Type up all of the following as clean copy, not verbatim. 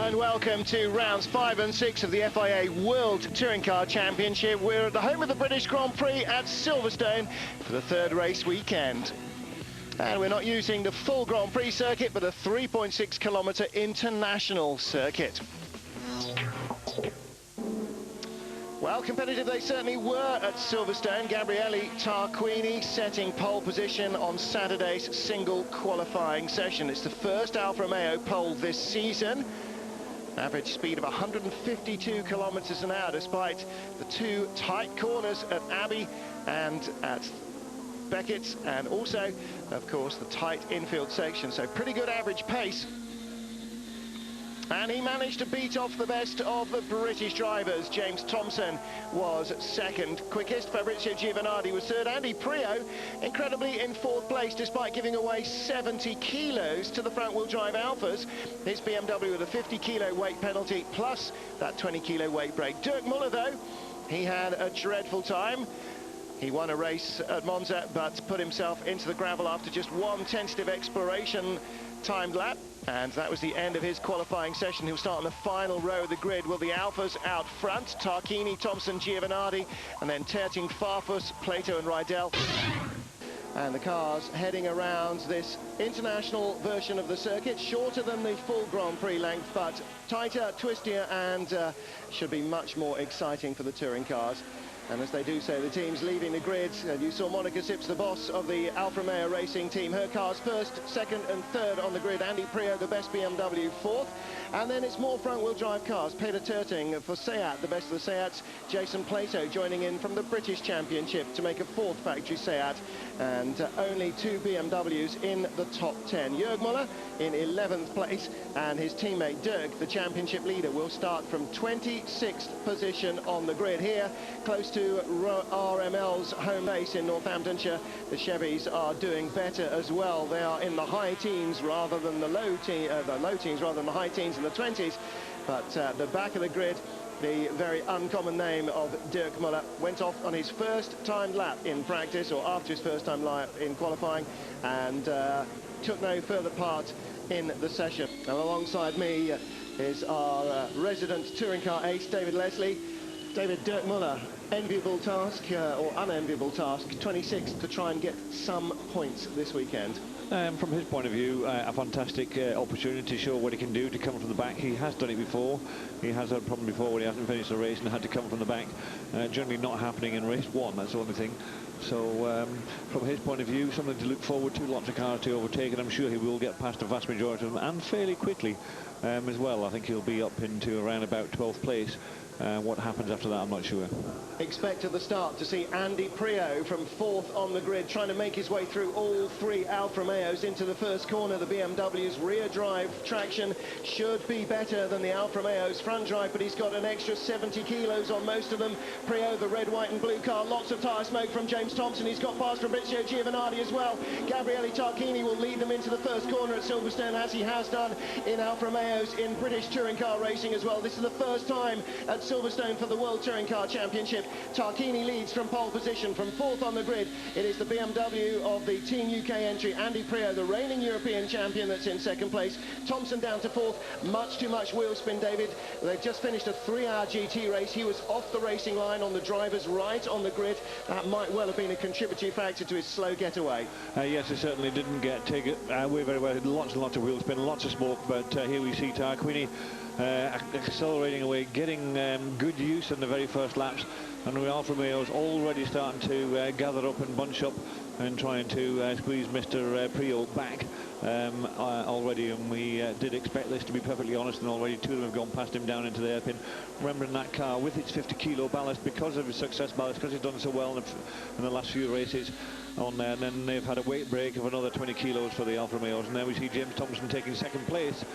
and welcome to rounds 5 and 6 of the FIA World Touring Car Championship. We're at the home of the British Grand Prix at Silverstone for the third race weekend. And we're not using the full Grand Prix circuit, but a 3.6 kilometre international circuit. Well, competitive they certainly were at Silverstone. Gabriele Tarquini setting pole position on Saturday's single qualifying session. It's the first Alfa Romeo pole this season. Average speed of 152 kilometers an hour, despite the two tight corners at Abbey and at Beckett, and also, of course, the tight infield section. So pretty good average pace. And he managed to beat off the best of the British drivers. James Thompson was second. Quickest, Fabrizio Giovanardi was third. Andy Priaulx, incredibly, in fourth place, despite giving away 70 kilos to the front-wheel drive Alphas. His BMW with a 50-kilo weight penalty, plus that 20-kilo weight break. Dirk Muller, though, he had a dreadful time. He won a race at Monza, but put himself into the gravel after just one tentative exploration timed lap. And that was the end of his qualifying session. He'll start on the final row of the grid with the Alphas out front. Tarquini, Thompson, Giovanardi, and then Terting, Farfus, Plato and Rydell. And the cars heading around this international version of the circuit, shorter than the full Grand Prix length, but tighter, twistier, and should be much more exciting for the touring cars. And as they do so, the team's leaving the grid. And you saw Monica Sips, the boss of the Alfa Romeo racing team. Her cars first, second and third on the grid. Andy Priaulx, the best BMW, fourth. And then it's more front-wheel drive cars. Peter Terting for Seat, the best of the Seats. Jason Plato joining in from the British Championship to make a fourth factory Seat. And only two BMWs in the top 10. Jörg Muller in 11th place. And his teammate Dirk, the championship leader, will start from 26th position on the grid here, close to RML's home base in Northamptonshire. The Chevys are doing better as well. They are in the high teens rather than the low teens rather than the high teens in the 20s. But the back of the grid, the very uncommon name of Dirk Muller, went off on his first timed lap in practice, or after his first time lap in qualifying, and took no further part in the session. And alongside me is our resident touring car ace, David Leslie. David, Dirk Muller, enviable task or unenviable task, 26th, to try and get some points this weekend. From his point of view, a fantastic opportunity to show what he can do, to come from the back. He has done it before. He has had a problem before where he hasn't finished the race and had to come from the back. Generally not happening in race one, that's the only thing. So from his point of view, something to look forward to, lots of cars to overtake, and I'm sure he will get past the vast majority of them, and fairly quickly as well. I think he'll be up into around about 12th place. What happens after that, I'm not sure. Expect at the start to see Andy Priaulx from fourth on the grid, trying to make his way through all three Alfa Romeos into the first corner. The BMW's rear drive traction should be better than the Alfa Romeo's front drive, but he's got an extra 70 kilos on most of them. Priaulx, the red, white and blue car, lots of tyre smoke from James Thompson. He's got past Fabrizio Giovanardi as well. Gabriele Tarquini will lead them into the first corner at Silverstone, as he has done in Alfa Romeos in British touring car racing as well. This is the first time at Silverstone for the World Touring Car Championship. Tarquini leads from pole position. From fourth on the grid, it is the BMW of the Team UK entry, Andy Priaulx, the reigning European champion, that's in second place. Thompson down to fourth. Much too much wheel spin, David. They've just finished a 3-hour GT race. He was off the racing line on the driver's right on the grid. That might well have been a contributory factor to his slow getaway. Yes, it certainly didn't get taken away very well. Lots and lots of wheel spin, lots of smoke, but here we see Tarquini accelerating away, getting good use in the very first laps, and the Alfa Romeo's already starting to gather up and bunch up and trying to squeeze Mr. Priaulx back already, and we did expect this, to be perfectly honest, and already two of them have gone past him down into the hairpin. Remembering that car with its 50-kilo ballast, because of his success ballast, because he's done so well in the last few races on there, and then they've had a weight break of another 20 kilos for the Alfa Romeos, and now we see James Thompson taking second place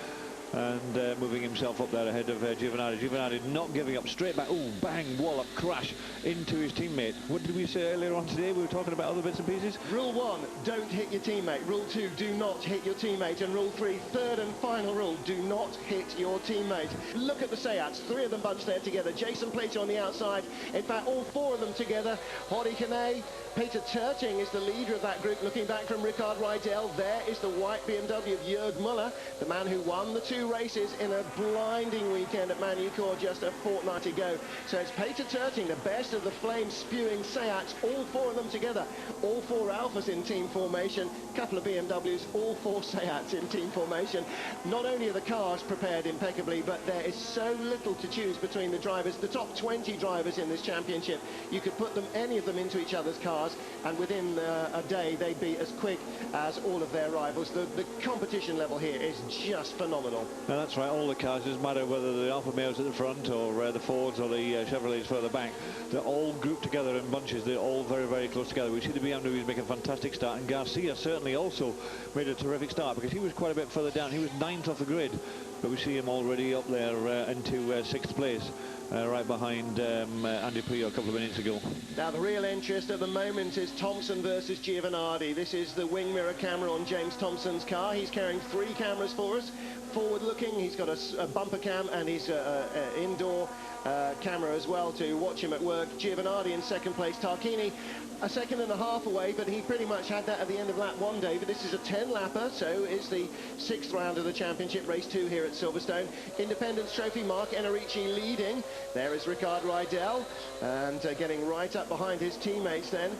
and moving himself up there ahead of Giovanardi. Giovanardi not giving up, straight back, ooh, bang, wallop, crash into his teammate. What did we say earlier on today? We were talking about other bits and pieces. Rule 1, don't hit your teammate. Rule 2, do not hit your teammate. And Rule 3, third and final rule, do not hit your teammate. Look at the Seats, three of them bunched there together. Jason Plato on the outside. In fact, all four of them together. Hori Kane, Peter Terting is the leader of that group, looking back from Rickard Rydell. There is the white BMW of Jörg Muller, the man who won the two 2 races in a blinding weekend at Manucourt just a fortnight ago. So it's Peter Terting, the best of the flame-spewing Seats, all 4 of them together. All 4 Alphas in team formation, a couple of BMWs, all 4 Seats in team formation. Not only are the cars prepared impeccably, but there is so little to choose between the drivers. The top 20 drivers in this championship, you could put them, any of them, into each other's cars, and within a day they'd be as quick as all of their rivals. The competition level here is just phenomenal. No, that's right, all the cars, doesn't matter whether the Alfa Romeos at the front or the Fords or the Chevrolets further back, they're all grouped together in bunches. They're all very, very close together. We see the BMWs make a fantastic start, and Garcia certainly also made a terrific start, because he was quite a bit further down. He was 9th off the grid, but we see him already up there into 6th place. Right behind Andy Priaulx a couple of minutes ago. Now the real interest at the moment is Thompson versus Giovanardi. This is the wing mirror camera on James Thompson's car. He's carrying 3 cameras for us. Forward looking, he's got a bumper cam, and he's indoor camera as well to watch him at work. Giovanardi in 2nd place. Tarquini a 2.5 away, but he pretty much had that at the end of lap 1, David. This is a 10-lapper, so is the 6th round of the championship, race 2 here at Silverstone. Independence Trophy, Mark Enrici leading. There is Ricard Rydell, and getting right up behind his teammates then.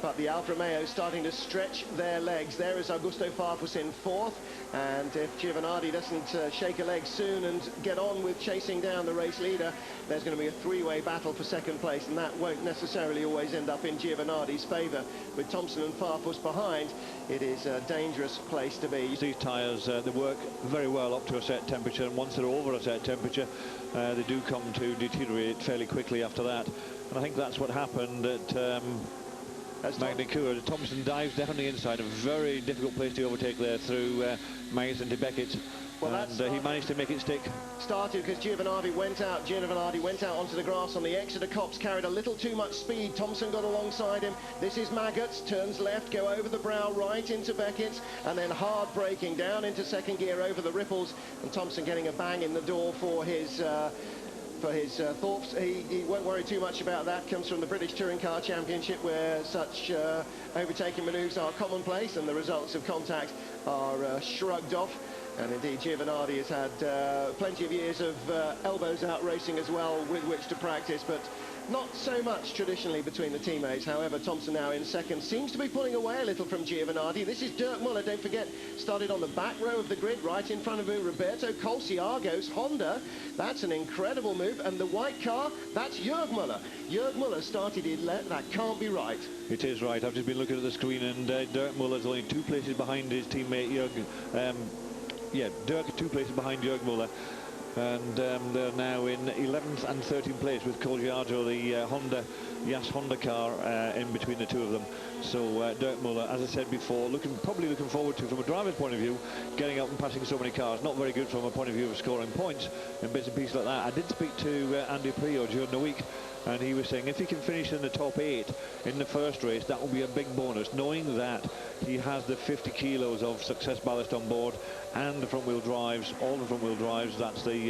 But the Alfa Romeo starting to stretch their legs. There is Augusto Farfus in 4th, and if Giovanardi doesn't shake a leg soon and get on with chasing down the race leader, there's going to be a 3-way battle for 2nd place, and that won't necessarily always end up in Giovanardi's favour. With Thompson and Farfus behind, it is a dangerous place to be. These tyres, they work very well up to a set temperature, and once they're over a set temperature, they do come to deteriorate fairly quickly after that. And I think that's what happened at Manucourt. Thompson dives definitely inside, a very difficult place to overtake there through Magnus and De Beckett. Well, and he managed to make it stick. Started because Giovanardi went out onto the grass on the Exeter Copse, carried a little too much speed. Thompson got alongside him. This is Maggots, turns left, go over the brow, right into Beckett, and then hard braking down into 2nd gear over the ripples, and Thompson getting a bang in the door for his thoughts. He won't worry too much about that. Comes from the British Touring Car Championship, where such overtaking manoeuvres are commonplace, and the results of contact are shrugged off. And indeed, Giovanardi has had plenty of years of elbows out racing as well with which to practice, but not so much traditionally between the teammates. However, Thompson now in 2nd, seems to be pulling away a little from Giovanardi. This is Dirk Muller, don't forget, started on the back row of the grid, right in front of him, Roberto Colciago's Honda. That's an incredible move, and the white car, that's Jörg Muller. Jörg Muller started in left. That can't be right. It is right. I've just been looking at the screen, and Dirk Muller's only 2 places behind his teammate Jörg. Dirk 2 places behind Jörg Muller, and they're now in 11th and 13th place with Colgiago, the Honda car in between the 2 of them. So Dirk Muller, as I said before, probably looking forward to, from a driver's point of view, getting up and passing so many cars. Not very good from a point of view of scoring points and bits and pieces like that. I did speak to Andy Priaulx during the week, and he was saying if he can finish in the top 8 in the first race, that will be a big bonus, knowing that he has the 50 kilos of success ballast on board, and the front wheel drives, all the front wheel drives, that's the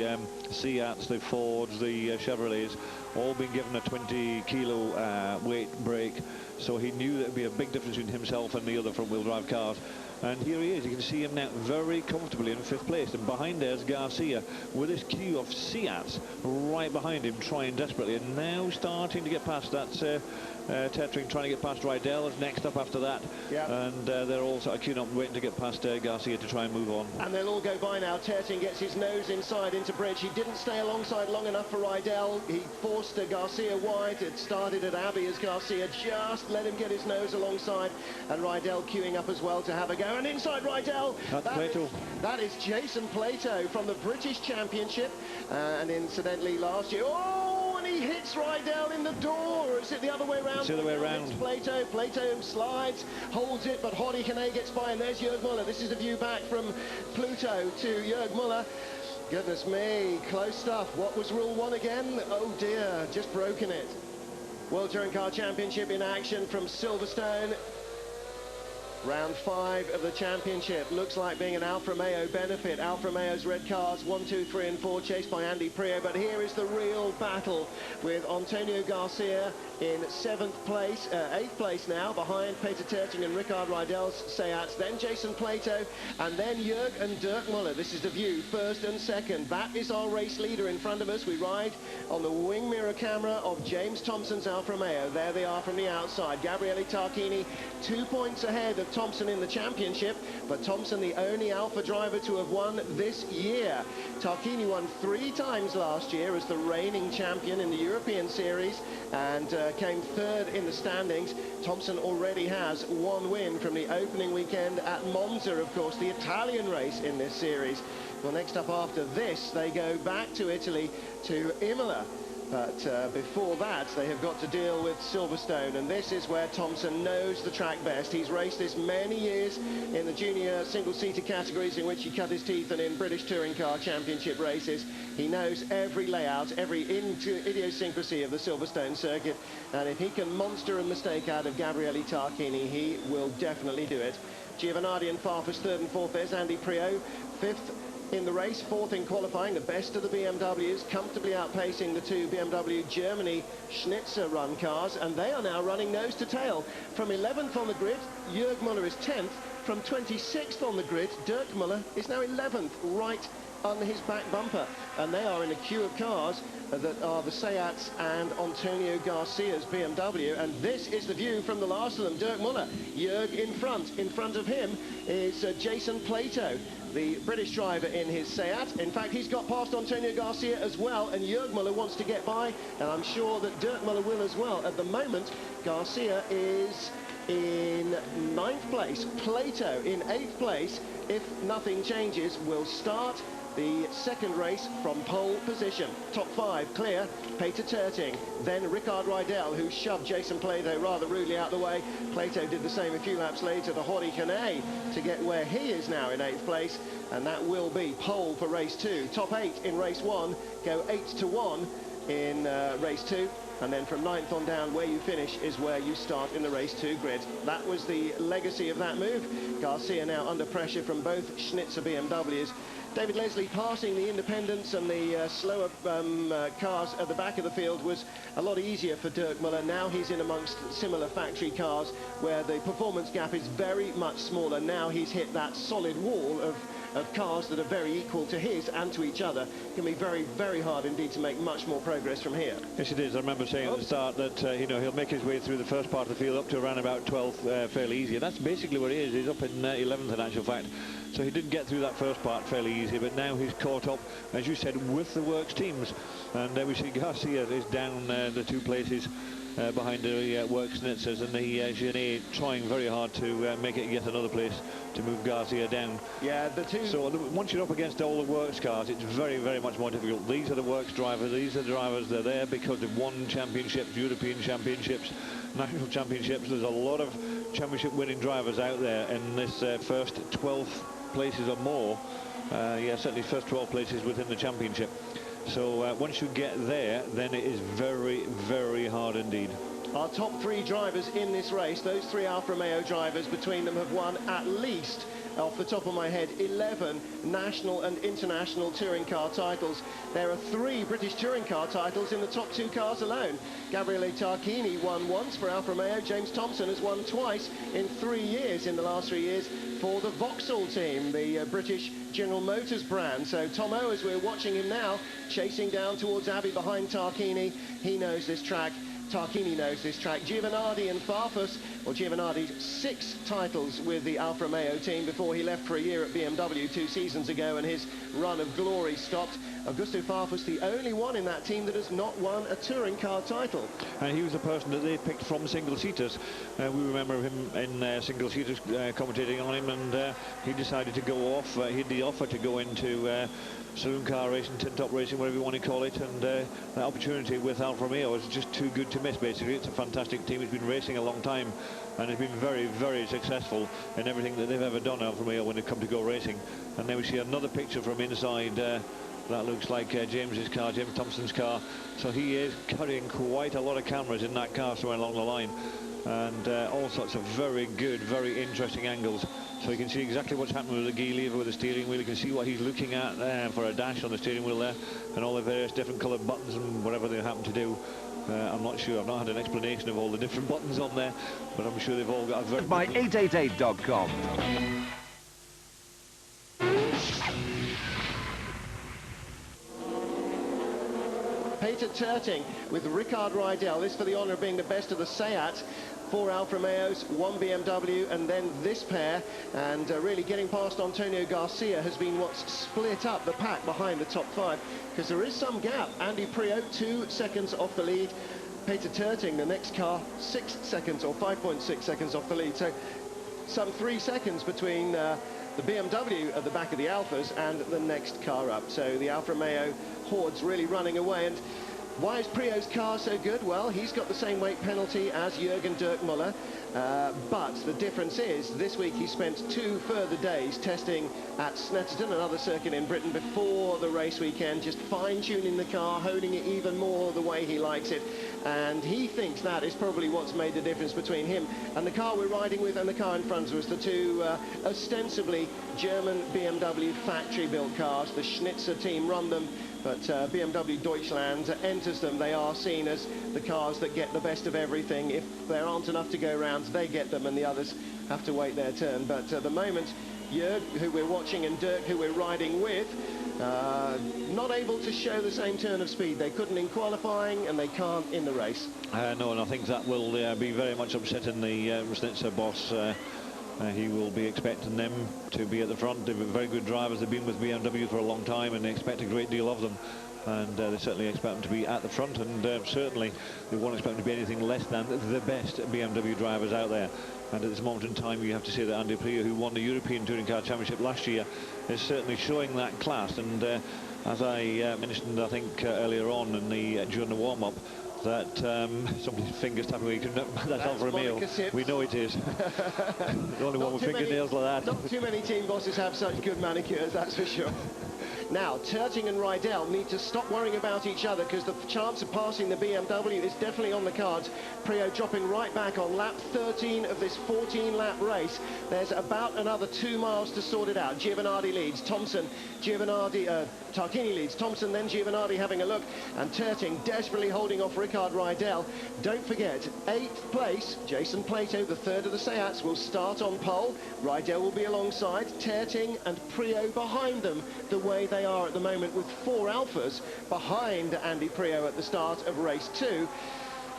Seats, the Fords, the Chevrolets, all been given a 20 kilo weight brake. So he knew that would be a big difference between himself and the other front wheel drive cars. And here he is. You can see him now very comfortably in 5th place, and behind there's Garcia with his queue of Seats right behind him, trying desperately, and now starting to get past. That's Tetring trying to get past Rydell is next up after that. Yep. And they're all sort of queuing up waiting to get past Garcia to try and move on. And they'll all go by now. Tetring gets his nose inside into bridge. He didn't stay alongside long enough for Rydell. He forced Garcia wide. It started at Abbey as Garcia just let him get his nose alongside, and Rydell queuing up as well to have a go. And inside Rydell, that is Jason Plato from the British Championship, and incidentally last year, and he hits Rydell in the door. Or is it the other way around? It's the other way around. Plato slides, holds it, but Horikane gets by, and there's Jörg Muller. This is the view back from Pluto to Jörg Muller. Goodness me, close stuff. What was rule 1 again? Oh dear, just broken it. World Touring Car Championship in action from Silverstone. Round 5 of the championship looks like being an Alfa Romeo benefit. Alfa Romeo's red cars 1, 2, 3 and 4 chased by Andy Priaulx, but here is the real battle with Antonio Garcia in 7th place, 8th place now, behind Peter Terting and Rickard Rydell's Seats, then Jason Plato, and then Jörg and Dirk Muller. This is the view, first and second. That is our race leader in front of us. We ride on the wing mirror camera of James Thompson's Alfa Romeo. There they are from the outside. Gabriele Tarquini 2 points ahead of Thompson in the championship, but Thompson the only Alfa driver to have won this year. Tarquini won 3 times last year as the reigning champion in the European Series and came 3rd in the standings. Thompson already has 1 win from the opening weekend at Monza, of course, the Italian race in this series. Well, next up after this, they go back to Italy, to Imola. But before that, they have got to deal with Silverstone, and this is where Thompson knows the track best. He's raced this many years in the junior single-seater categories in which he cut his teeth, and in British Touring Car Championship races. He knows every layout, every idiosyncrasy of the Silverstone circuit, and if he can monster a mistake out of Gabriele Tarquini, he will definitely do it. Giovanardi and Farfus 3rd and 4th. There's Andy Priaulx 5th in the race, 4th in qualifying, the best of the BMWs, comfortably outpacing the 2 BMW Germany Schnitzer run cars, and they are now running nose to tail. From 11th on the grid, Jörg Muller is 10th. From 26th on the grid, Dirk Muller is now 11th, right on his back bumper, and they are in a queue of cars that are the Seats and Antonio Garcia's BMW, and this is the view from the last of them. Dirk Muller, Jörg in front of him is Jason Plato, the British driver in his Seat. In fact, he's got past Antonio Garcia as well, and Jörg Muller wants to get by, and I'm sure that Dirk Muller will as well. At the moment, Garcia is in 9th place, Plato in 8th place. If nothing changes, will start the second race from pole position. Top 5 clear, Peter Terting, then Rickard Rydell, who shoved Jason Plato rather rudely out the way. Plato did the same a few laps later, the Horikane, to get where he is now in 8th place, and that will be pole for race 2. Top 8 in race 1 go 8-1 in race 2, and then from 9th on down, where you finish is where you start in the race 2 grid. That was the legacy of that move. Garcia now under pressure from both Schnitzer BMWs. David Leslie passing the independents and the slower cars at the back of the field was a lot easier for Dirk Muller. Now he's in amongst similar factory cars where the performance gap is very much smaller. Now he's hit that solid wall of cars that are very equal to his and to each other. It can be very, very hard indeed to make much more progress from here. Yes, it is. I remember saying at the start that you know, he'll make his way through the first part of the field up to around about 12th fairly easy. And that's basically where he is. He's up in 11th in actual fact. So he didn't get through that first part fairly easy, but now he's caught up, as you said, with the works teams. And we see Garcia is down the 2 places behind the works Schnitzers, and the Genet trying very hard to make it yet another place to move Garcia down. Yeah, the 2. So once you're up against all the works cars, it's very, very much more difficult. These are the works drivers. These are the drivers. They're there because they've won championships, European championships, national championships. There's a lot of championship winning drivers out there in this first 12 places or more. Yeah, certainly first 12 places within the championship. So once you get there, then it is very, very hard indeed. Our top 3 drivers in this race, those 3 Alfa Romeo drivers, between them have won at least, off the top of my head, 11 national and international touring car titles. There are 3 British touring car titles in the top 2 cars alone. Gabriele Tarquini won once for Alfa Romeo. James Thompson has won twice in 3 years, in the last 3 years, for the Vauxhall team, the British General Motors brand. So Tomo, as we're watching him now, chasing down towards Abbey behind Tarquini. He knows this track. Tarquini knows this track. Giovanardi and Farfus, well, Giovanardi's 6 titles with the Alfa Romeo team before he left for a year at BMW 2 seasons ago and his run of glory stopped. Augusto Farfus, the only one in that team that has not won a touring car title. And he was the person that they picked from single-seaters. We remember him in single-seaters commentating on him, and he decided to go off. He had the offer to go into saloon car racing, tin-top racing, whatever you want to call it, and that opportunity with Alfa Romeo is just too good to miss, basically. It's a fantastic team. It's been racing a long time, and it's been very, very successful in everything that they've ever done, Alfa Romeo, when they come to go racing. And then we see another picture from inside That looks like James's car, James Thompson's car. So he is carrying quite a lot of cameras in that car somewhere along the line, and all sorts of very good, very interesting angles. So you can see exactly what's happening with the gear lever, with the steering wheel. You can see what he's looking at for a dash on the steering wheel there, and all the various different coloured buttons and whatever they happen to do. I'm not sure. I've not had an explanation of all the different buttons on there, but I'm sure they've all got a very... By 888.com. Peter Terting with Ricard Rydell. This for the honour of being the best of the SEAT. 4 Alfa Romeos, 1 BMW, and then this pair. And really getting past Antonio Garcia has been what's split up the pack behind the top 5, because there is some gap. Andy Priaulx 2 seconds off the lead. Peter Terting, the next car, 6 seconds or 5.6 seconds off the lead. So some 3 seconds between the BMW at the back of the Alphas and the next car up. So the Alfa Romeo horde's really running away. And why is Priaulx's car so good? Well, he's got the same weight penalty as Jürgen Dirk Müller, but the difference is this week he spent 2 further days testing at Snetterton, another circuit in Britain, before the race weekend, just fine-tuning the car, honing it even more the way he likes it. And he thinks that is probably what's made the difference between him and the car we're riding with and the car in front of us, the 2 ostensibly German BMW factory-built cars. The Schnitzer team run them, but BMW Deutschland enters them. They are seen as the cars that get the best of everything. If there aren't enough to go around, they get them and the others have to wait their turn. But at the moment, Jörg, who we're watching, and Dirk, who we're riding with, not able to show the same turn of speed. They couldn't in qualifying and they can't in the race. No, and I think that will be very much upsetting the Schnitzer boss. He will be expecting them to be at the front. They're very good drivers. They've been with BMW for a long time, and they expect a great deal of them. And they certainly expect them to be at the front, and certainly they won't expect them to be anything less than the best BMW drivers out there. And at this moment in time, you have to say that Andy Priaulx, who won the European Touring Car Championship last year, is certainly showing that class. And as I mentioned, I think earlier on in during the warm-up, that somebody's fingers tapping away. That's Alfa Romeo. We know it is. The only one with fingernails like that. Not too many team bosses have such good manicures, that's for sure. Now, Terting and Rydell need to stop worrying about each other, because the chance of passing the BMW is definitely on the cards. Priaulx dropping right back on lap 13 of this 14-lap race. There's about another 2 miles to sort it out. Giovanardi leads, Thompson, Tarquini leads, Thompson, then Giovanardi having a look, and Terting desperately holding off Ricard Rydell. Don't forget, 8th place, Jason Plato, the 3rd of the Seats, will start on pole. Rydell will be alongside, Terting and Priaulx behind them, the way they are at the moment, with 4 Alphas behind Andy Priaulx at the start of race 2.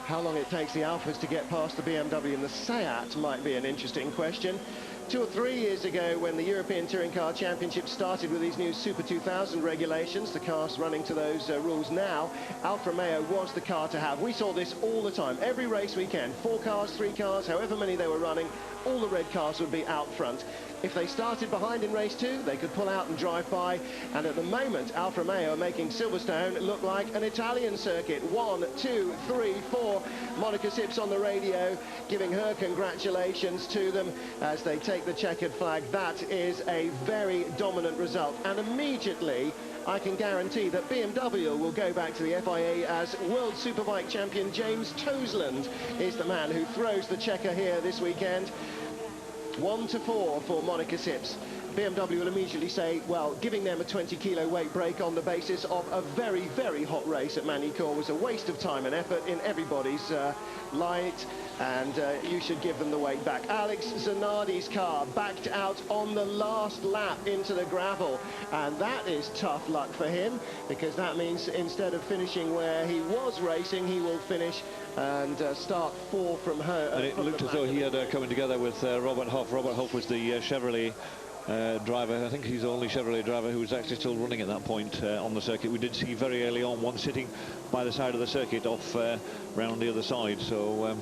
How long it takes the Alphas to get past the BMW and the Seat might be an interesting question. 2 or 3 years ago, when the European Touring Car Championship started with these new Super 2000 regulations, the cars running to those rules now, Alfa Romeo was the car to have. We saw this all the time, every race weekend. 4 cars, 3 cars, however many they were running, all the red cars would be out front. If they started behind in race 2, they could pull out and drive by. And at the moment, Alfa Romeo are making Silverstone look like an Italian circuit. 1, 2, 3, 4. Monica Sips on the radio, giving her congratulations to them as they take the checkered flag. That is a very dominant result. And immediately, I can guarantee that BMW will go back to the FIA as World Superbike champion James Toseland is the man who throws the checker here this weekend. 1-4 for Monica Sips. BMW will immediately say, well, giving them a 20-kilo weight break on the basis of a very, very hot race at Magny-Cours was a waste of time and effort in everybody's light, and you should give them the weight back. Alex Zanardi's car backed out on the last lap into the gravel, and that is tough luck for him, because that means instead of finishing where he was racing, he will finish and start 4 from her. And it looked as though he had coming together with Robert Hoff. Robert Hoff was the Chevrolet driver. I think he's the only Chevrolet driver who was actually still running at that point on the circuit. We did see very early on one sitting by the side of the circuit off round the other side, so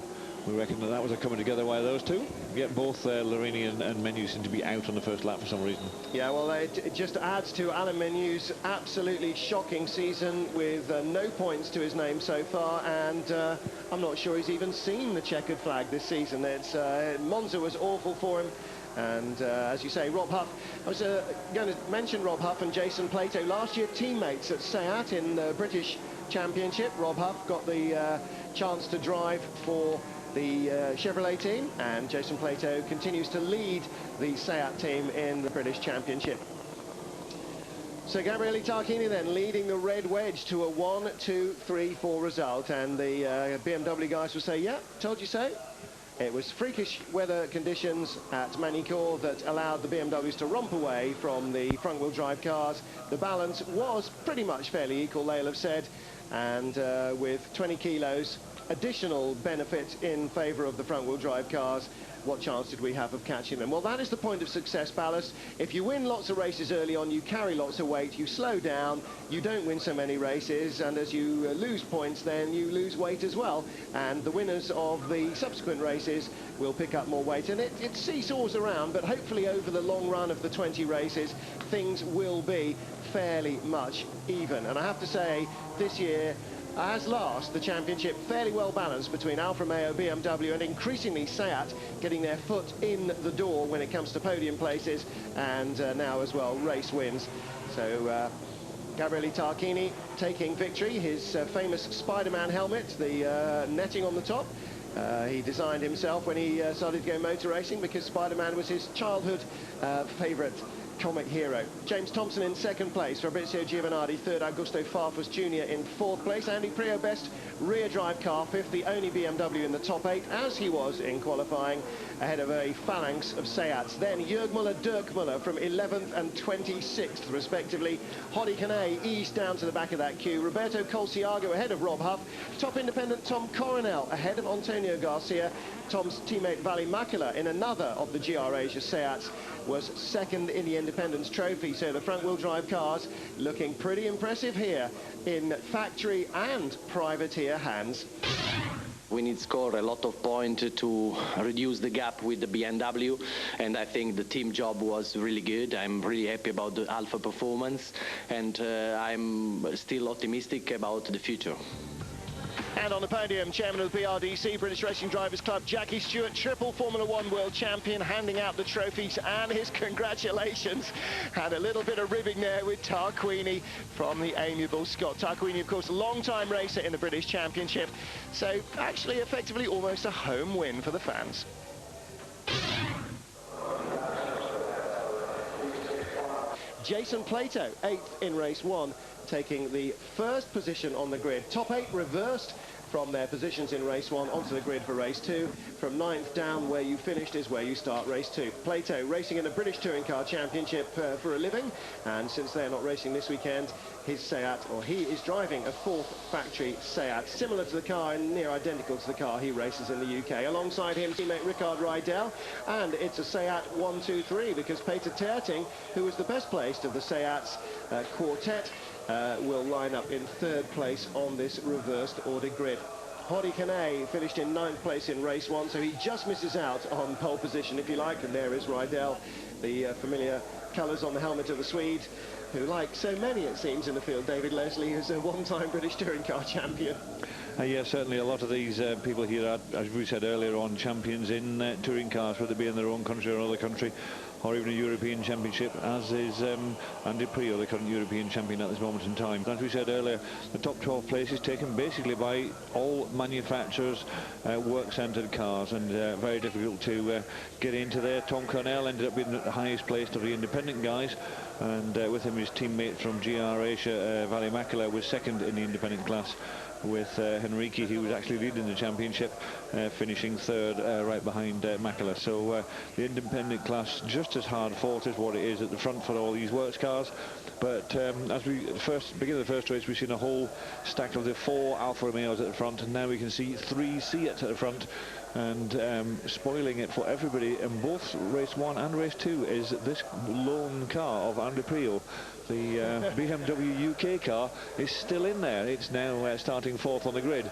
we reckon that was a coming together by those two. Yet both Larini and Menu seem to be out on the first lap for some reason. Yeah, well, it just adds to Alain Menu's absolutely shocking season with no points to his name so far, and I'm not sure he's even seen the checkered flag this season. Monza was awful for him. And as you say, Rob Huff, I was going to mention Rob Huff and Jason Plato, last year teammates at Seat in the British Championship. Rob Huff got the chance to drive for the Chevrolet team, and Jason Plato continues to lead the Seat team in the British Championship. So Gabriele Tarquini then leading the red wedge to a 1, 2, 3, 4 result, and the BMW guys will say, yeah, told you so. It was freakish weather conditions at Manicourt that allowed the BMWs to romp away from the front-wheel drive cars. The balance was pretty much fairly equal, they'll have said, and with 20 kilos additional benefit in favour of the front-wheel drive cars, what chance did we have of catching them? Well, that is the point of success, Ballast. If you win lots of races early on, you carry lots of weight, you slow down, you don't win so many races, and as you lose points, then you lose weight as well. And the winners of the subsequent races will pick up more weight. And it seesaws around, but hopefully over the long run of the 20 races, things will be fairly much even. And I have to say, this year, as last, the championship fairly well balanced between Alfa Romeo, BMW, and increasingly Seat getting their foot in the door when it comes to podium places, and now as well race wins. So Gabriele Tarquini taking victory, his famous Spider-Man helmet, the netting on the top. He designed himself when he started to go motor racing, because Spider-Man was his childhood favourite comic hero. James Thompson in second place, Fabrizio Giovanardi third, Augusto Farfus Jr. in fourth place, Andy Priaulx best rear drive car fifth, the only BMW in the top 8, as he was in qualifying, ahead of a phalanx of Seats. Then Jörg Müller, Dirk Müller from 11th and 26th respectively. Hodi Kane eased down to the back of that queue. Roberto Colciago ahead of Rob Huff. Top independent Tom Coronel ahead of Antonio Garcia. Tom's teammate Vali Makela in another of the GR Asia Seats was second in the Independence Trophy. So the front-wheel drive cars looking pretty impressive here in factory and privateer hands. We need to score a lot of points to reduce the gap with the BMW, and I think the team job was really good. I'm really happy about the Alfa performance, and I'm still optimistic about the future. And on the podium, chairman of the BRDC, British Racing Drivers Club, Jackie Stewart, triple Formula One world champion, handing out the trophies and his congratulations. Had a little bit of ribbing there with Tarquini from the amiable Scott. Tarquini, of course, long-time racer in the British Championship, so actually effectively almost a home win for the fans. Jason Plato, 8th in race 1, taking the first position on the grid. Top 8 reversed from their positions in race 1 onto the grid for race 2. From 9th down, where you finished is where you start race 2. Plato racing in the British Touring Car Championship for a living, and since they're not racing this weekend, his Seat, or he is driving a 4th factory Seat, similar to the car and near identical to the car he races in the UK. Alongside him, teammate Rickard Rydell, and it's a Seat 1, 2, 3, because Peter Terting, who was the best placed of the Seats quartet, will line up in 3rd place on this reversed order grid. Hodi Kane finished in 9th place in race 1, so he just misses out on pole position, if you like, and there is Rydell, the familiar colours on the helmet of the Swede, who, like so many, it seems, in the field, David Leslie, is a one-time British touring car champion. Yeah, certainly a lot of these people here are, as we said earlier on, champions in touring cars, whether it be in their own country or another country, or even a European Championship, as is Andy Priaulx, the current European champion at this moment in time. As we said earlier, the top 12 places taken basically by all manufacturers, work-centred cars, and very difficult to get into there. Tom Cornell ended up being the highest placed of the independent guys, and with him his teammate from GR Asia, Vali Makela, was second in the independent class, with Henrique, who was actually leading the championship, finishing 3rd right behind Makela. So the independent class just as hard fought as what it is at the front for all these works cars. But as we begin the first race, we've seen a whole stack of the 4 Alfa Romeos at the front, and now we can see 3 Seats at the front. And spoiling it for everybody in both race 1 and race 2 is this lone car of Andy Priaulx. The BMW UK car is still in there. It's now starting 4th on the grid.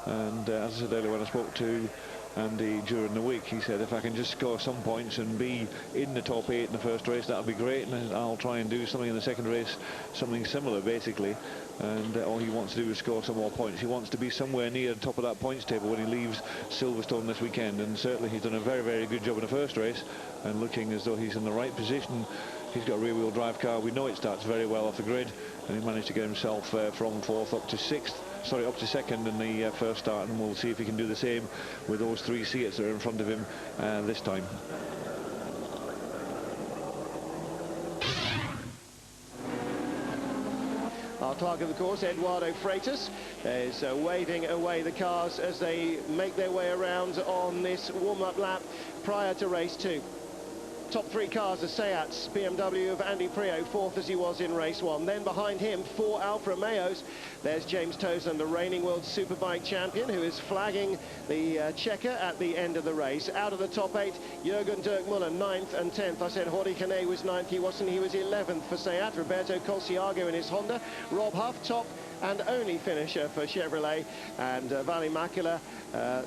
And as I said earlier when I spoke to Andy during the week. He said, if I can just score some points and be in the top 8 in the first race, that'll be great, and I'll try and do something in the second race, something similar basically. And all he wants to do is score some more points. He wants to be somewhere near the top of that points table when he leaves Silverstone this weekend, and certainly he's done a very, very good job in the first race and looking as though he's in the right position. He's got a rear-wheel drive car. We know it starts very well off the grid, and he managed to get himself from 4th up to 6th. Sorry, up to 2nd in the first start, and we'll see if he can do the same with those 3 Seats that are in front of him this time. Our clerk of the course, Eduardo Freitas, is waving away the cars as they make their way around on this warm-up lap prior to race 2. Top 3 cars are Seats, BMW of Andy Priaulx, 4th as he was in race 1. Then behind him, 4 Alfa Romeos. There's James Toseland, the reigning World Superbike champion, who is flagging the checker at the end of the race. Out of the top 8, Jürgen Dirk-Müller, 9th and 10th. I said Jorge Canet was 9th, he wasn't. He was 11th for Seat. Roberto Colciago in his Honda. Rob Huff, top and only finisher for Chevrolet, and Vali Makela,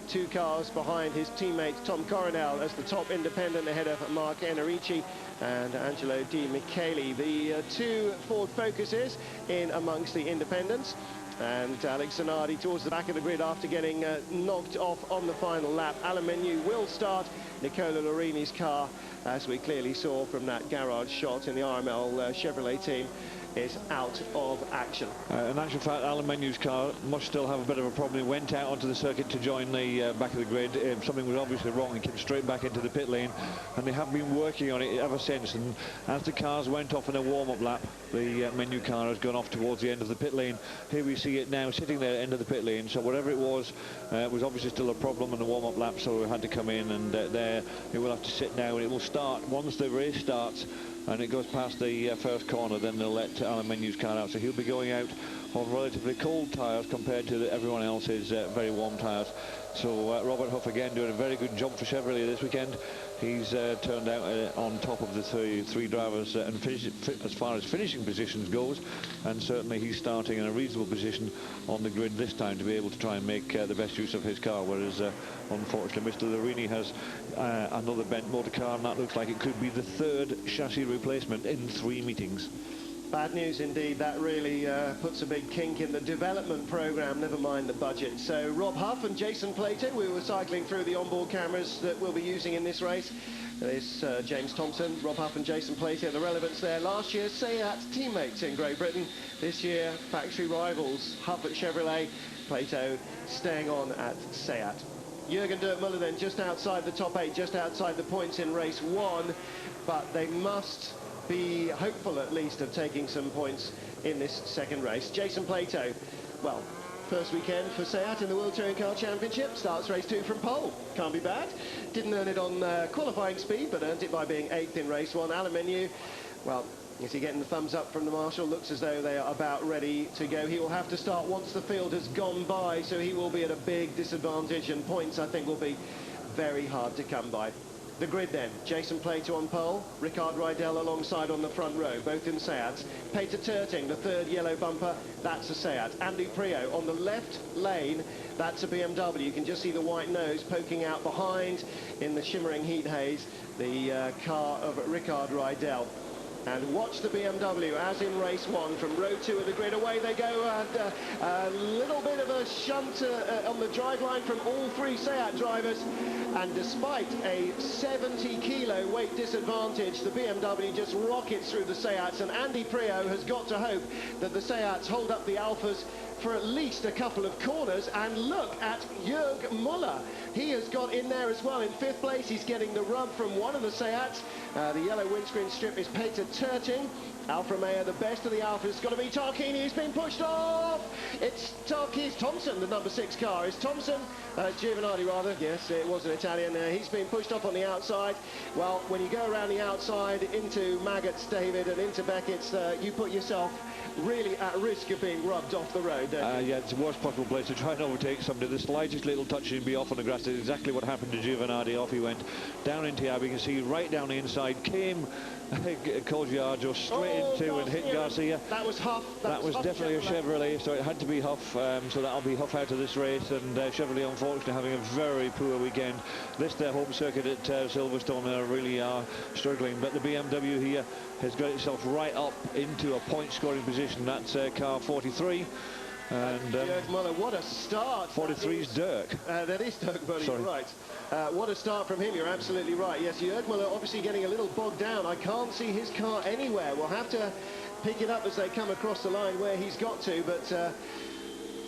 2 cars behind his teammate Tom Coronel as the top independent ahead of Mark Enrici and Angelo Di Michele. The 2 Ford Focuses in amongst the independents, and Alex Zanardi towards the back of the grid after getting knocked off on the final lap. Alain Menu will start Nicola Laurini's car, as we clearly saw from that garage shot in the RML Chevrolet team, is out of action. In actual fact, Alain Menu's car must still have a bit of a problem. He went out onto the circuit to join the back of the grid. Something was obviously wrong and came straight back into the pit lane, and they have been working on it ever since. And as the cars went off in a warm-up lap, the Menu car has gone off towards the end of the pit lane. Here we see it now sitting there at the end of the pit lane. So whatever it was obviously still a problem in the warm-up lap, so we had to come in, and there it will have to sit now, and it will start once the race starts and it goes past the first corner. Then they'll let Alain Menu's car out, so he'll be going out on relatively cold tyres compared to everyone else's very warm tyres. So Robert Huff again doing a very good job for Chevrolet this weekend. He's turned out on top of the three drivers and as far as finishing positions goes, and certainly he's starting in a reasonable position on the grid this time to be able to try and make the best use of his car, whereas unfortunately Mr. Laurini has another bent motor car, and that looks like it could be the 3rd chassis replacement in 3 meetings. Bad news indeed. That really puts a big kink in the development program, never mind the budget. So Rob Huff and Jason Plato, we were cycling through the onboard cameras that we'll be using in this race. There's James Thompson, Rob Huff and Jason Plato. The relevance there, last year Seat teammates in Great Britain, this year factory rivals. Huff at Chevrolet, Plato staying on at Seat. Jürgen Dirk-Müller then just outside the top 8, just outside the points in race 1, but they must be hopeful at least of taking some points in this second race. Jason Plato, well, first weekend for Seat in the World Touring Car Championship, starts race 2 from pole. Can't be bad. Didn't earn it on qualifying speed, but earned it by being 8th in race 1. Alain Menu, well, is he getting the thumbs up from the marshal? Looks as though they are about ready to go. He will have to start once the field has gone by, so he will be at a big disadvantage, and points I think will be very hard to come by. The grid then, Jason Plato on pole, Ricard Rydell alongside on the front row, both in Seats. Peter Terting, the 3rd yellow bumper, that's a Seat. Andy Priaulx on the left lane, that's a BMW. You can just see the white nose poking out behind in the shimmering heat haze, the car of Ricard Rydell. And watch the BMW as in race 1 from row 2 of the grid. Away they go, and a little bit of a shunt on the driveline from all 3 Seat drivers. And despite a 70-kilo weight disadvantage, the BMW just rockets through the Seats, and Andy Priaulx has got to hope that the Seats hold up the Alfas for at least a couple of corners. And look at Jürg Müller. He has got in there as well in 5th place. He's getting the rub from one of the Seats. The yellow windscreen strip is Peter Terting. Alfa Romeo, the best of the Alfa, has got to be Tarquini. He's been pushed off. It's Thompson, the number 6 car. Is Thompson, Giovanardi rather. Yes, it was an Italian. He's been pushed off on the outside. Well, when you go around the outside into Maggots, David, and into Beckett's, you put yourself really at risk of being rubbed off the road, don't you? Yeah, it's the worst possible place to try and overtake somebody. The slightest little touch and be off on the grass is exactly what happened to Giovanardi. Off he went down into Abbey. You can see right down the inside, came Colgiardo straight into and hit Garcia. That was Huff. That was definitely a Chevrolet, so it had to be Huff. So that'll be Huff out of this race, and Chevrolet unfortunately having a very poor weekend. This their home circuit at Silverstone really are struggling, but the BMW here has got itself right up into a point scoring position. That's car 43. And Jörg Müller, what a start. 43 is Dirk. That is Dirk Müller, you're right. What a start from him, you're absolutely right. Yes, Jörg Müller obviously getting a little bogged down. I can't see his car anywhere. We'll have to pick it up as they come across the line where he's got to, but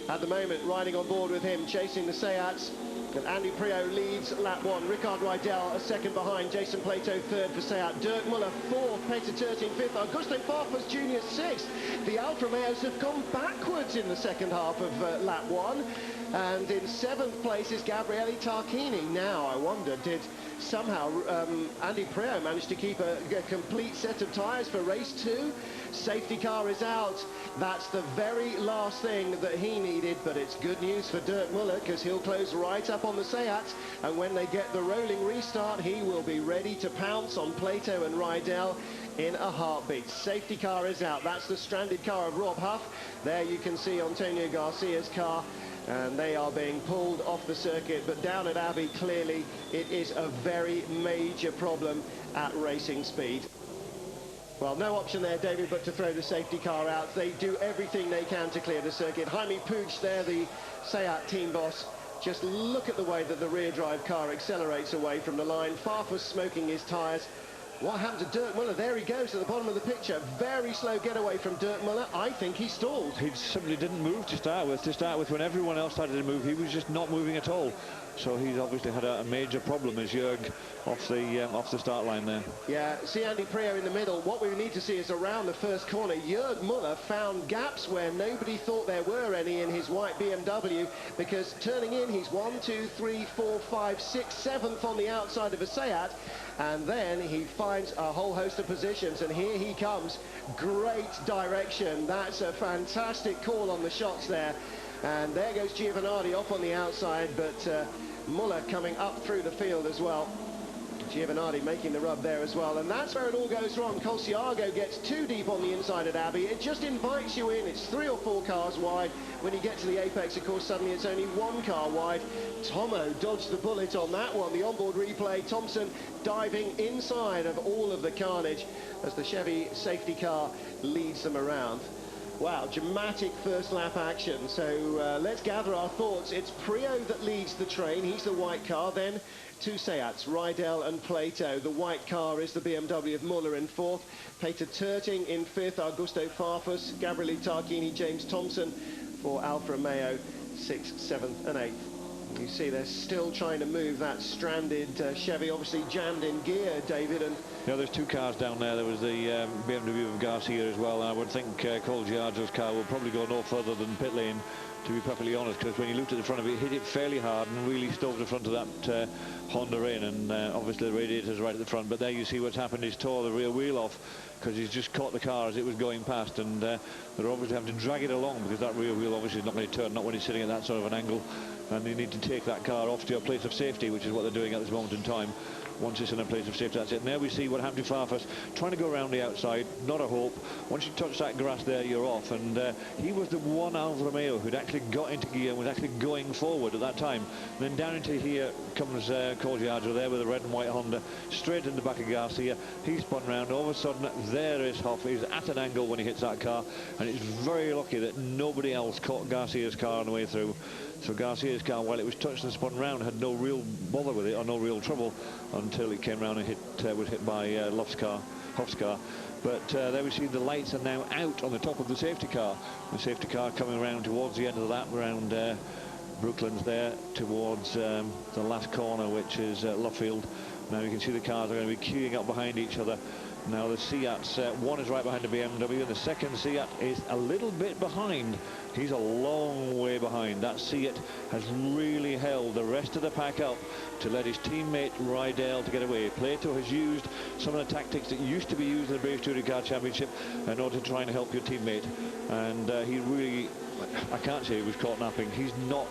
at the moment, riding on board with him, chasing the Seats. And Andy Priaulx leads lap 1. Ricard Rydell a second behind. Jason Plato third for Seat. Dirk Müller fourth. Peter Terting fifth. Augusto Farfus Jr. sixth. The Alfa Romeos have gone backwards in the second half of lap 1. And in seventh place is Gabriele Tarquini. Now, I wonder, did somehow Andy Priaulx manage to keep a complete set of tyres for race 2? Safety car is out. That's the very last thing that he needed, but it's good news for Dirk Müller because he'll close right up on the Seat, and when they get the rolling restart, he will be ready to pounce on Plato and Rydell in a heartbeat. Safety car is out. That's the stranded car of Rob Huff. There you can see Antonio Garcia's car, and they are being pulled off the circuit. But down at Abbey, clearly it is a very major problem at racing speed. Well, no option there, David, but to throw the safety car out. They do everything they can to clear the circuit. Jaime Puig there, the Seat team boss. Just look at the way that the rear drive car accelerates away from the line. Farfus smoking his tyres. What happened to Dirk Müller? There he goes at the bottom of the picture. Very slow getaway from Dirk Müller. I think he stalled. He simply didn't move to start with. To start with, when everyone else started to move, he was just not moving at all. So he's obviously had a major problem as Jörg off the start line there. Yeah, see Andy Priaulx in the middle. What we need to see is around the first corner, Jörg Müller found gaps where nobody thought there were any in his white BMW, because turning in, he's 1, 2, 3, 4, 5, 6, 7th on the outside of a Seat, and then he finds a whole host of positions, and here he comes. Great direction. That's a fantastic call on the shots there. And there goes Giovanardi off on the outside, but Müller coming up through the field as well. Giovanardi making the rub there as well, and that's where it all goes wrong. Colciago gets too deep on the inside at Abbey. It just invites you in. It's 3 or 4 cars wide. When you get to the apex, of course, suddenly it's only 1 car wide. Tomo dodged the bullet on that one. The onboard replay, Thompson diving inside of all of the carnage as the Chevy safety car leads them around. Wow, dramatic first lap action. So let's gather our thoughts. It's Priaulx that leads the train. He's the white car. Then 2 Seats, Rydell and Plato. The white car is the BMW of Müller in 4th. Peter Terting in 5th. Augusto Farfus, Gabriele Tarquini, James Thompson for Alfa Romeo, 6th, 7th and 8th. You see they're still trying to move that stranded Chevy, obviously jammed in gear, David. And yeah, there's 2 cars down there. There was the BMW of Garcia as well. And I would think Colgiardo's car will probably go no further than pit lane, to be perfectly honest, because when you looked at the front of it, hit it fairly hard and really stove the front of that Honda in, and obviously the radiator's right at the front. But there you see what's happened. He's tore the rear wheel off because he's just caught the car as it was going past, and they're obviously having to drag it along because that rear wheel obviously is not going to turn, not when it's sitting at that sort of an angle, and you need to take that car off to a place of safety, which is what they're doing at this moment in time. Once it's in a place of safety, that's it. And there we see what happened to Farfus, trying to go around the outside, not a hope. Once you touch that grass there, you're off. And he was the one Alfa Romeo who'd actually got into gear and was actually going forward at that time. And then down into here comes Colgiardo there with a red and white Honda, straight in the back of Garcia. He spun round. All of a sudden, there is Huff. He's at an angle when he hits that car, and it's very lucky that nobody else caught Garcia's car on the way through. So Garcia's car, while it was touched and spun round, had no real bother with it, or no real trouble, until it came round and was hit by Huff's car. But there we see the lights are now out on the top of the safety car. The safety car coming around towards the end of the lap, around Brooklands there, towards the last corner, which is Luffield. Now you can see the cars are going to be queuing up behind each other. Now the Seats, one is right behind the BMW, and the second Seat is a little bit behind. He's a long way behind. That Seat has really held the rest of the pack up to let his teammate Rydell to get away. Plato has used some of the tactics that used to be used in the British Touring Car Championship in order to try and help your teammate, and he really I can't say he was caught napping. He's not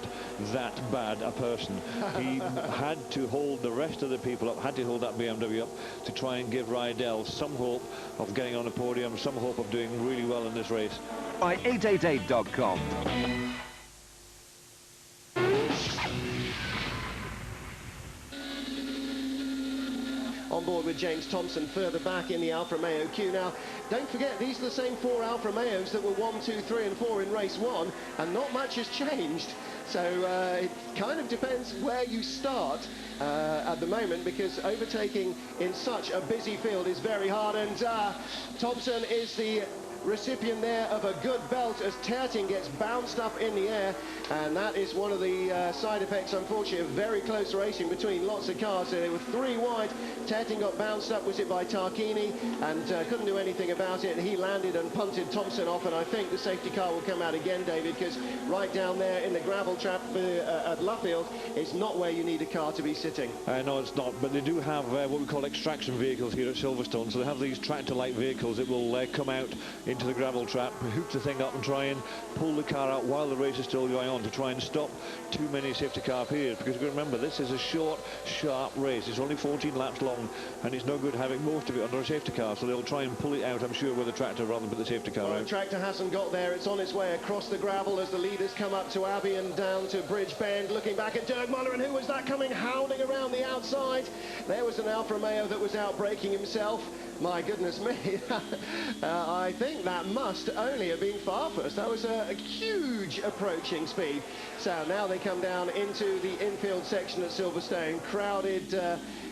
that bad a person. He had to hold the rest of the people up, had to hold that BMW up to try and give Riedel some hope of getting on the podium, some hope of doing really well in this race. By 888.com. On board with James Thompson further back in the Alfa Romeo queue. Now, don't forget, these are the same 4 Alfa Romeos that were 1, 2, 3 and 4 in race 1, and not much has changed. So it kind of depends where you start at the moment, because overtaking in such a busy field is very hard, and Thompson is the recipient there of a good belt as Terting gets bounced up in the air, and that is one of the side effects, unfortunately, of very close racing between lots of cars. So they were 3 wide. Terting got bounced up, was it by Tarquini, and couldn't do anything about it. He landed and punted Thompson off, and I think the safety car will come out again, David, because right down there in the gravel trap at Luffield is not where you need a car to be sitting. No, it's not, but they do have what we call extraction vehicles here at Silverstone. So they have these tractor-like vehicles that will come out into the gravel trap, hook the thing up and try and pull the car out while the race is still going on, to try and stop too many safety car periods, because you remember, this is a short, sharp race. It's only 14 laps long, and it's no good having most of it under a safety car, so they'll try and pull it out, I'm sure, with the tractor rather than put the safety car out. The tractor hasn't got there. It's on its way across the gravel as the leaders come up to Abbey and down to Bridge Bend, looking back at Dirk Muller, and who was that coming hounding around the outside? There was an Alfa Romeo that was out braking himself. My goodness me. I think that must only have been Farfus. That was a huge approaching speed. So now they come down into the infield section at Silverstone. Crowded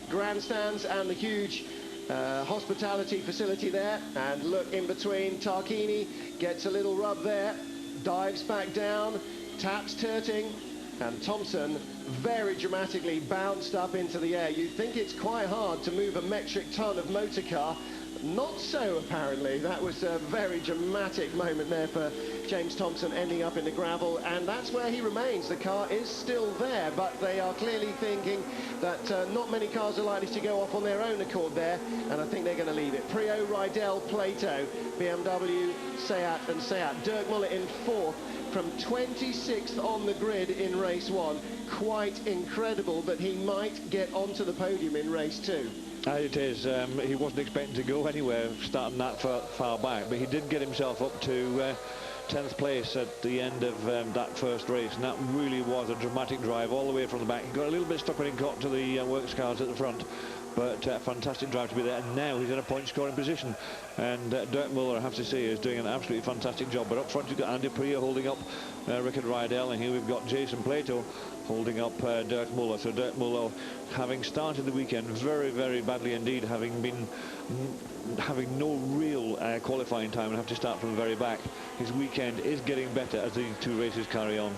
grandstands and the huge hospitality facility there. And look in between, Tarquini gets a little rub there, dives back down, taps Terting, and Thompson very dramatically bounced up into the air. You'd think it's quite hard to move a metric ton of motor car. Not so, apparently. That was a very dramatic moment there for James Thompson, ending up in the gravel, and that's where he remains. The car is still there, but they are clearly thinking that not many cars are likely to go off on their own accord there, and I think they're going to leave it. Priaulx, Riedel, Plato, BMW, Seat and Seat. Dirk Muller in 4th from 26th on the grid in race 1. Quite incredible that he might get onto the podium in race 2. It is. He wasn't expecting to go anywhere starting that far back, but he did get himself up to 10th place at the end of that first race, and that really was a dramatic drive all the way from the back. He got a little bit stuck when he got to the works cars at the front, but fantastic drive to be there, and now he's in a point scoring position, and Dirk Muller, I have to say, is doing an absolutely fantastic job. But up front you've got Andy Priaulx holding up Rickard Riedel, and here we've got Jason Plato holding up Dirk Muller. So Dirk Muller, having started the weekend very, very badly indeed, having no real qualifying time and have to start from the very back, his weekend is getting better as these 2 races carry on.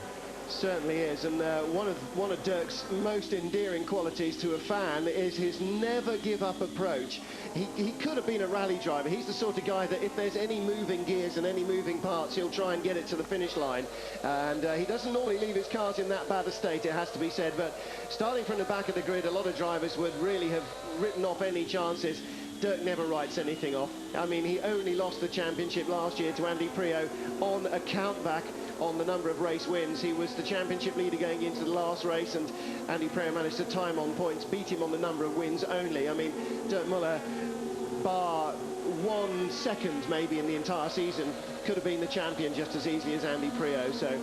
Certainly is, and one of Dirk's most endearing qualities to a fan is his never give up approach. He could have been a rally driver. He's the sort of guy that if there's any moving gears and any moving parts, he'll try and get it to the finish line, and he doesn't normally leave his cars in that bad a state, it has to be said. But starting from the back of the grid, a lot of drivers would really have written off any chances. Dirk never writes anything off. I mean, he only lost the championship last year to Andy Priaulx on a countback on the number of race wins. He was the championship leader going into the last race, and Andy Priaulx managed to time on points, beat him on the number of wins only. I mean, Dirk Muller, bar 1 second maybe in the entire season, could have been the champion just as easily as Andy Priaulx. So,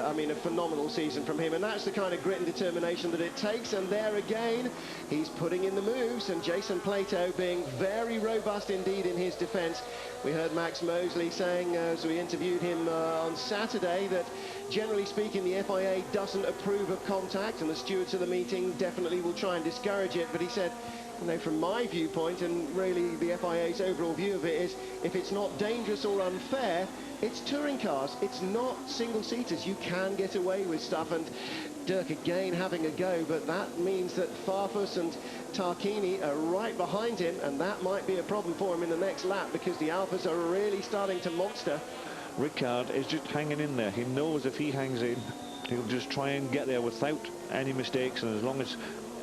I mean, a phenomenal season from him, and that's the kind of grit and determination that it takes. And there again, he's putting in the moves, and Jason Plato being very robust indeed in his defence. We heard Max Mosley saying, as we interviewed him on Saturday, that generally speaking the FIA doesn't approve of contact, and the stewards of the meeting definitely will try and discourage it. But he said, you know, from my viewpoint, and really the FIA's overall view of it, is if it's not dangerous or unfair, it's touring cars, it's not single-seaters. You can get away with stuff, and Dirk again having a go, but that means that Farfus and Tarquini are right behind him, and that might be a problem for him in the next lap, because the Alphas are really starting to monster. Rickard is just hanging in there. He knows if he hangs in, he'll just try and get there without any mistakes, and as long as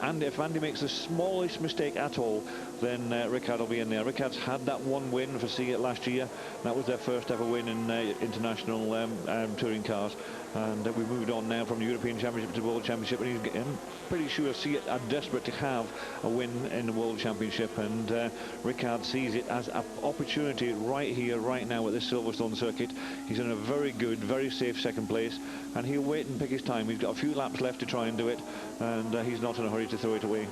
if Andy makes the smallest mistake at all, then Ricard will be in there. Ricard's had that one win for Seat last year. That was their first ever win in international touring cars. And we moved on now from the European Championship to the World Championship, and I'm pretty sure Seat are desperate to have a win in the World Championship, and Ricard sees it as an opportunity right here, right now at this Silverstone circuit. He's in a very good, very safe second place, and he'll wait and pick his time. He's got a few laps left to try and do it, and he's not in a hurry to throw it away.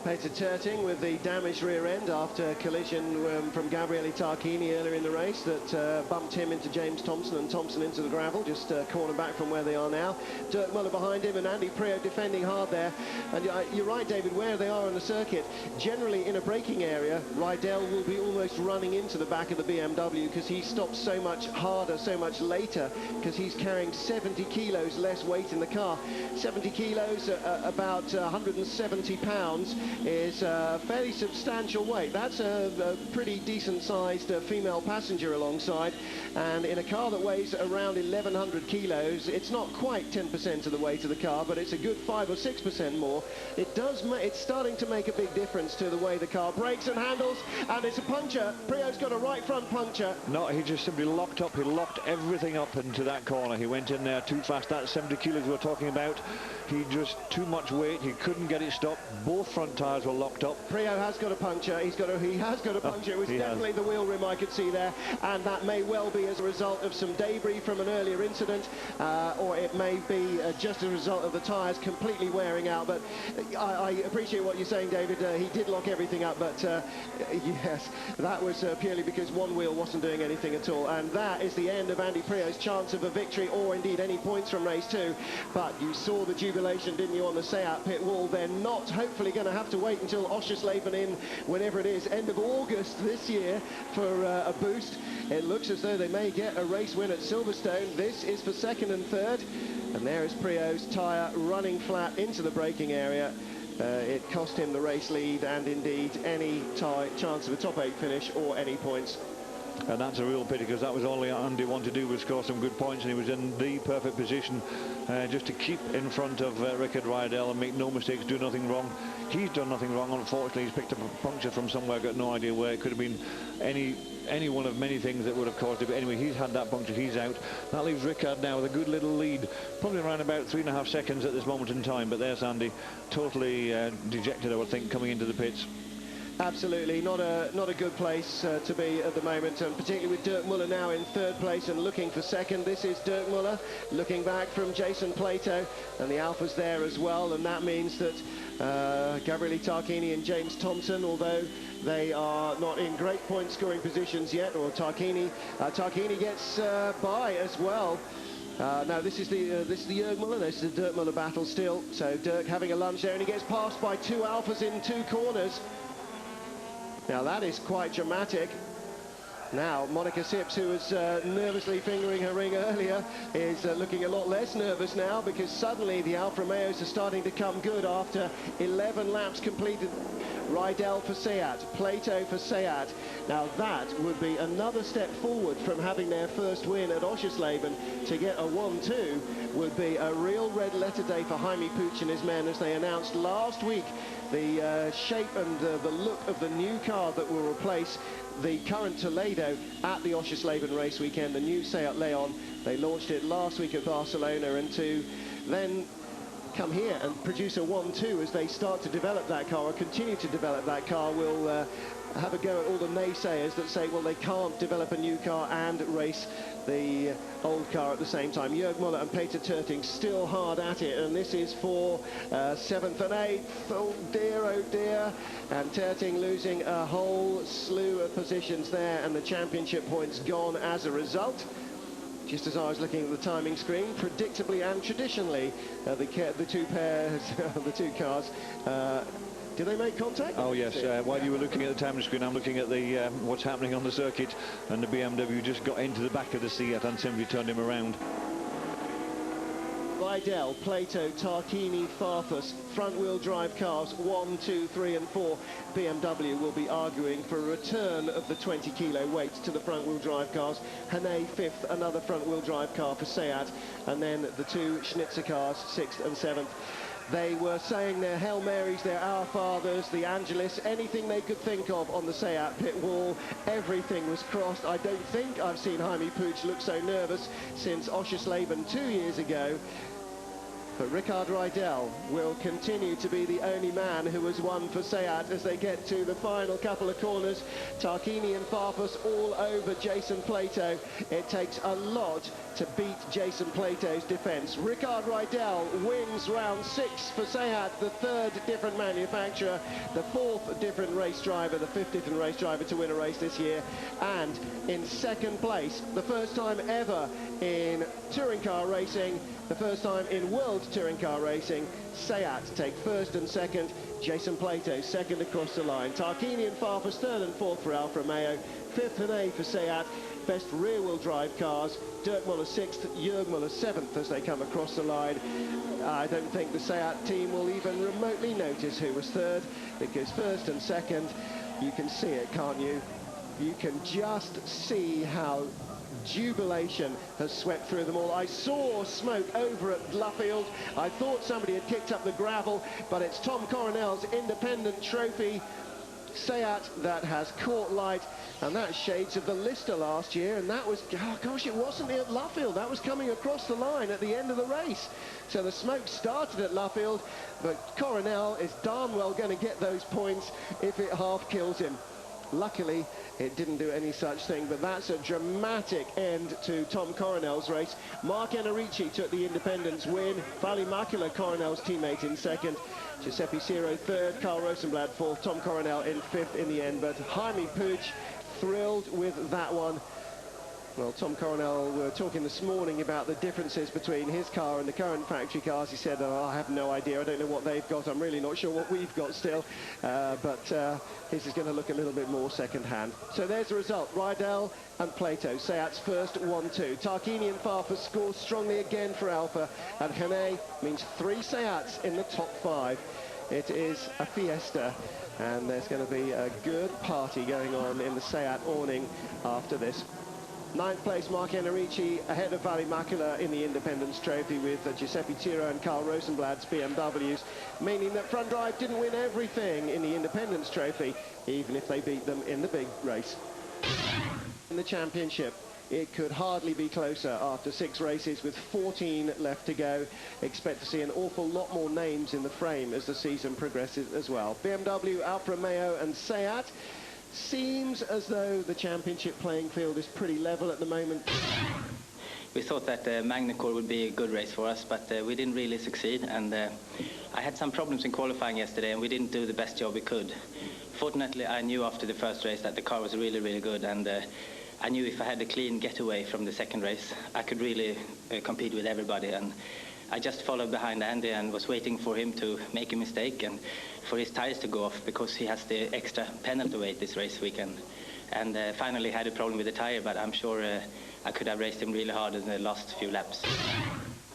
Peter Terting with the damaged rear end after a collision from Gabriele Tarquini earlier in the race that bumped him into James Thompson and Thompson into the gravel, just a corner back from where they are now. Dirk Muller behind him and Andy Priaulx defending hard there. And you're right, David, where they are on the circuit. Generally in a braking area, Rydell will be almost running into the back of the BMW because he stops so much harder, so much later, because he's carrying 70 kilos less weight in the car. 70 kilos, about 170 pounds. Is a fairly substantial weight. That's a pretty decent-sized female passenger alongside, and in a car that weighs around 1,100 kilos, it's not quite 10% of the weight of the car, but it's a good 5 or 6% more. It's starting to make a big difference to the way the car brakes and handles, and it's a puncture. Priaulx's got a right front puncture. No, he just simply locked up. He locked everything up into that corner. He went in there too fast. That 70 kilos we're talking about, he just too much weight. He couldn't get it stopped. Both front tires were locked up. Priaulx has got a puncture. He has got a puncture. It was definitely the wheel rim I could see there, and that may well be as a result of some debris from an earlier incident, or it may be just a result of the tyres completely wearing out. But I appreciate what you're saying, David. He did lock everything up, but yes, that was purely because one wheel wasn't doing anything at all. And that is the end of Andy Priaulx's chance of a victory, or indeed any points from race 2. But you saw the jubilation, didn't you, on the Seat pit wall? They're not hopefully going to have to wait until Oschersleben in, whenever it is, end of August this year for a boost. It looks as though they may get a race win at Silverstone. This is for second and third, and there is Priaulx's tyre running flat into the braking area. It cost him the race lead and indeed any chance of a top 8 finish or any points. And that's a real pity, because that was all Andy wanted to do, was score some good points, and he was in the perfect position just to keep in front of Ricard Rydell and make no mistakes, do nothing wrong. He's done nothing wrong, unfortunately. He's picked up a puncture from somewhere, got no idea where. It could have been any one of many things that would have caused it, but anyway, he's had that puncture, he's out. That leaves Ricard now with a good little lead, probably around about 3.5 seconds at this moment in time, but there's Andy, totally dejected, I would think, coming into the pits. Absolutely, not a good place to be at the moment, and particularly with Dirk Muller now in third place and looking for second. This is Dirk Muller looking back from Jason Plato, and the Alfa's there as well, and that means that Gabriele Tarquini and James Thompson, although they are not in great point scoring positions yet, or Tarquini gets by as well. Now this is the Jürg Muller, this is the Dirk Muller battle still. So Dirk having a lunge there, and he gets passed by 2 Alfas in 2 corners. Now that is quite dramatic. Now Monica Sips, who was nervously fingering her ring earlier, is looking a lot less nervous now, because suddenly the Alfa Romeos are starting to come good after 11 laps completed. Rydell for Seat, Plato for Seat. Now that would be another step forward from having their first win at Oschersleben. To get a 1-2 would be a real red letter day for Jaime Puig and his men, as they announced last week the shape and the look of the new car that will replace the current Toledo at the Oschersleben race weekend, the new Seat Leon. They launched it last week at Barcelona, and to then come here and produce a 1-2 as they start to develop that car, or continue to develop that car, will have a go at all the naysayers that say, well, they can't develop a new car and race the old car at the same time. Jürg Muller and Peter Terting still hard at it, and this is for 7th and 8th. Oh dear. And Terting losing a whole slew of positions there, and the championship points gone as a result. Just as I was looking at the timing screen, predictably and traditionally, the two pairs, the two cars, did they make contact? Oh yes, while you were looking at the timing screen, I'm looking at the what's happening on the circuit, and the BMW just got into the back of the Seat and simply turned him around. Rydell, Plato, Tarquini, Farfus, front-wheel drive cars 1, 2, 3 and 4. BMW will be arguing for a return of the 20-kilo weight to the front-wheel drive cars. Hannay 5th, another front-wheel drive car for Seat, and then the 2 Schnitzer cars 6th and 7th. They were saying their Hail Marys, their Our Fathers, the Angelus, anything they could think of on the Seat pit wall. Everything was crossed. I don't think I've seen Jaime Puig look so nervous since Oschersleben 2 years ago. But Rickard Riedel will continue to be the only man who has won for Seat as they get to the final couple of corners. Tarquini and Farfus all over Jason Plato. It takes a lot to beat Jason Plato's defence. Rickard Riedel wins round 6 for Seat, the 3rd different manufacturer, the 4th different race driver, the 5th different race driver to win a race this year. And in 2nd place, the first time ever in touring car racing, the first time in World Touring Car Racing, Seat take 1st and 2nd, Jason Plato 2nd across the line. Tarquini and Farfus 3rd and 4th for Alfa Romeo, 5th and 8th for Seat. Best rear-wheel drive cars, Dirk Muller 6th, Jürg Muller 7th as they come across the line. I don't think the Seat team will even remotely notice who was 3rd, because 1st and 2nd, you can see it, can't you? You can just see how jubilation has swept through them all. I saw smoke over at Luffield. I thought somebody had kicked up the gravel, but it's Tom Coronel's independent trophy Seat that has caught light, and that's shades of the Lister last year, and that was, oh gosh, it wasn't at Luffield, that was coming across the line at the end of the race. So the smoke started at Luffield, but Coronel is darn well going to get those points if it half kills him. Luckily, it didn't do any such thing, but that's a dramatic end to Tom Coronel's race. Mark Enrici took the Independence win. Vali Macula, Coronel's teammate, in 2nd. Giuseppe Ciro 3rd, Carl Rosenblad 4th, Tom Coronel in 5th in the end. But Jaime Puig thrilled with that one. Well, Tom Coronel, we were talking this morning about the differences between his car and the current factory cars. He said, oh, I have no idea. I don't know what they've got. I'm really not sure what we've got still. But his is going to look a little bit more second-hand. So there's the result. Riedel and Plato. Seat's first 1-2. Tarquini and Farfus score strongly again for Alfa. And Hannay means 3 Seats in the top 5. It is a fiesta. And there's going to be a good party going on in the Seat awning after this. 9th place, Mark Enrici, ahead of Vali Macula in the Independence Trophy with Giuseppe Ciro and Carl Rosenblad's BMWs, meaning that Front Drive didn't win everything in the Independence Trophy, even if they beat them in the big race. In the championship, it could hardly be closer after 6 races with 14 left to go. Expect to see an awful lot more names in the frame as the season progresses as well. BMW, Alfa Romeo and Seat. Seems as though the championship playing field is pretty level at the moment. We thought that Magny-Cours would be a good race for us, but we didn't really succeed, and I had some problems in qualifying yesterday, and we didn't do the best job we could. Fortunately, I knew after the first race that the car was really, really good, and I knew if I had a clean getaway from the second race, I could really compete with everybody. And I just followed behind Andy and was waiting for him to make a mistake and for his tires to go off, because he has the extra penalty weight this race weekend. And finally had a problem with the tire, but I'm sure I could have raced him really hard in the last few laps.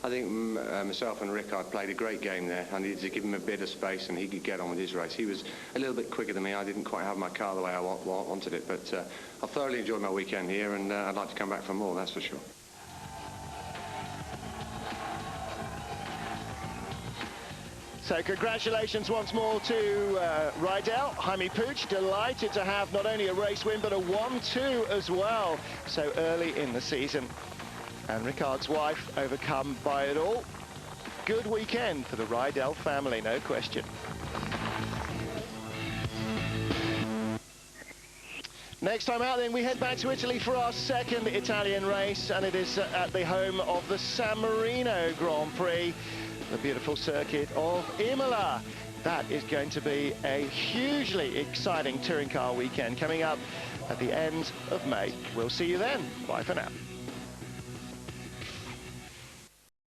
I think myself and Rickard played a great game there. I needed to give him a bit of space and he could get on with his race. He was a little bit quicker than me. I didn't quite have my car the way I wanted it, but I thoroughly enjoyed my weekend here, and I'd like to come back for more, that's for sure. So congratulations once more to Riedel. Jaime Puig delighted to have not only a race win but a 1-2 as well so early in the season. And Rickard's wife overcome by it all. Good weekend for the Riedel family, no question. Next time out then, we head back to Italy for our second Italian race, and it is at the home of the San Marino Grand Prix, the beautiful circuit of Imola. That is going to be a hugely exciting touring car weekend coming up at the end of May. We'll see you then. Bye for now.